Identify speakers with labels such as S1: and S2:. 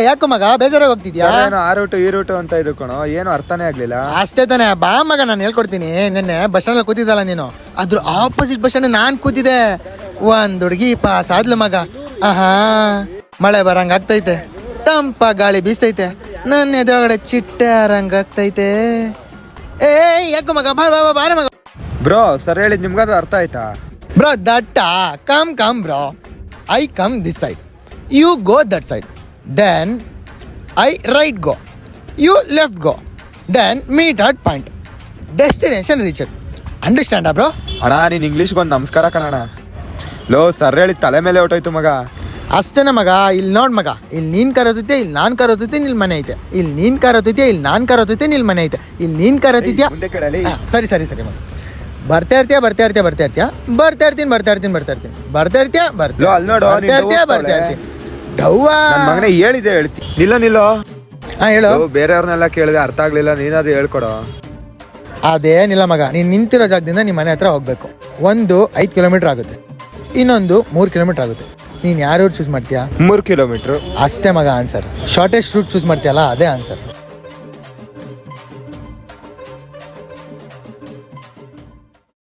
S1: ಯಾಕೋ ಮಗ ಬೇಜಾರಾಗಿ ಹೋಗ್ತಿದ್ಯಾ?
S2: ಏನೋ ಆ ರೂಟು ಈ ರೂಟು ಅಂತ ಇದು ಕಣೋ, ಏನು ಅರ್ಥನೇ ಆಗ್ಲಿಲ್ಲ.
S1: ಅಷ್ಟೇ ತಾನೆ, ಬಾ ಮಗ ನಾನು ಹೇಳ್ಕೊಡ್ತೀನಿ. ನಿನ್ನೆ ಬಸ್ ಸ್ಟ್ಯಾಂಡ್ ಕೂತಿದ್ದಲ್ಲ ನೀನು, ಅದ್ರ ಆಪೋಸಿಟ್ ಬಸ್ ಸ್ಟ್ಯಾಂಡ್ ನಾನ್ ಕೂತಿದ್ದೆ. ಒಂದ್ ಹುಡುಗಿ ಪಾಸ್ ಆದ್ಲು ಮಗ. ಆಹಾ, ಮಳೆ ಬರಂಗ ಆಗ್ತೈತೆ, ತಂಪ ಗಾಳಿ ಬೀಸ್ತೈತೆ, ನನ್ನ ಎದುರುಗಡೆ ಚಿಟ್ಟಾರಂಗ ಆಗ್ತೈತೆ. ಯಾಕೋ ಮಗ, ಬಾ ಬಾ ಬಾರ ಮಗ.
S2: ಬ್ರೋ ಸರ್ ಹೇಳಿದ್ ನಿಮ್ಗದು ಅರ್ಥ ಆಯ್ತಾ?
S1: Bro that come bro, I come this side, you go that side, then I right go, you left go, then meet at point, destination reach. ಅಂಡರ್ಸ್ಟ್ಯಾಂಡಾ ಬ್ರೋ?
S2: ಅಣ್ಣ ನೀನ್ ಇಂಗ್ಲೀಷ್ಗೆ ಒಂದು ನಮಸ್ಕಾರ ಕಣಣ್ಣ. ಲೋ ಸರ್ ಹೇಳಿದ್ ತಲೆ ಮೇಲೆ ಹೊಟ್ಟೋಯ್ತು ಮಗ.
S1: ಅಷ್ಟೇನ ಮಗ. ಇಲ್ಲಿ ನೋಡ್ ಮಗ, ಇಲ್ಲಿ ನೀನ್ ಕರೋತೈತೆ, ಇಲ್ಲಿ ನಾನ್ ಕರೋತೈತೆ, ನಿಲ್ ಮನೆ ಐತೆ. ಇಲ್ಲಿ ನೀನ್ ಕರೋತೈತೆ, ಇಲ್ಲಿ ನಾನ್ ಕರೋತೈತೆ, ನಿಲ್ ಮನೆ ಐತೆ. ಇಲ್ಲಿ ನೀನ್ ಕರೋತಿದ್ಯಾ?
S2: ಮುಂದೆ ಕೇಳಲಿ.
S1: ಸರಿ ಮಗ. ಬರ್ತಾ ಇರ್ತೀಯ ಡವ್ವಾ
S2: ಮಗನೇ ಹೇಳಿದೆ ಹೇಳ್ತಿ. ನಿಲ್ಲೋ
S1: ಹೇಳು.
S2: ಬೇರೆಯವ್ರನ್ನೆಲ್ಲ ಕೇಳಿದೆ ಅರ್ಥ ಆಗ್ಲಿಲ್ಲ, ನೀನಾದ್ರು ಹೇಳ್ಕೊಡೋ.
S1: ಅದೇನಿಲ್ಲ ಮಗ, ನೀನ್ ನಿಂತಿರೋ ಜಾಗದಿಂದ ನಿಮ್ಮ ಮನೆ ಹತ್ರ ಹೋಗ್ಬೇಕು. ಒಂದು 5 ಕಿಲೋಮೀಟರ್ ಆಗುತ್ತೆ, ಇನ್ನೊಂದು 3 ಕಿಲೋಮೀಟರ್ ಆಗುತ್ತೆ. ನೀನ್ ಯಾವ ರೂಟ್ ಚೂಸ್ ಮಾಡ್ತೀಯಾ?
S2: 3 ಕಿಲೋಮೀಟರ್
S1: ಅಷ್ಟೇ ಮಗ ಆನ್ಸರ್. ಶಾರ್ಟೆಸ್ಟ್ ರೂಟ್ ಚೂಸ್ ಮಾಡ್ತೀಯಲ್ಲ, ಅದೇ ಆನ್ಸರ್.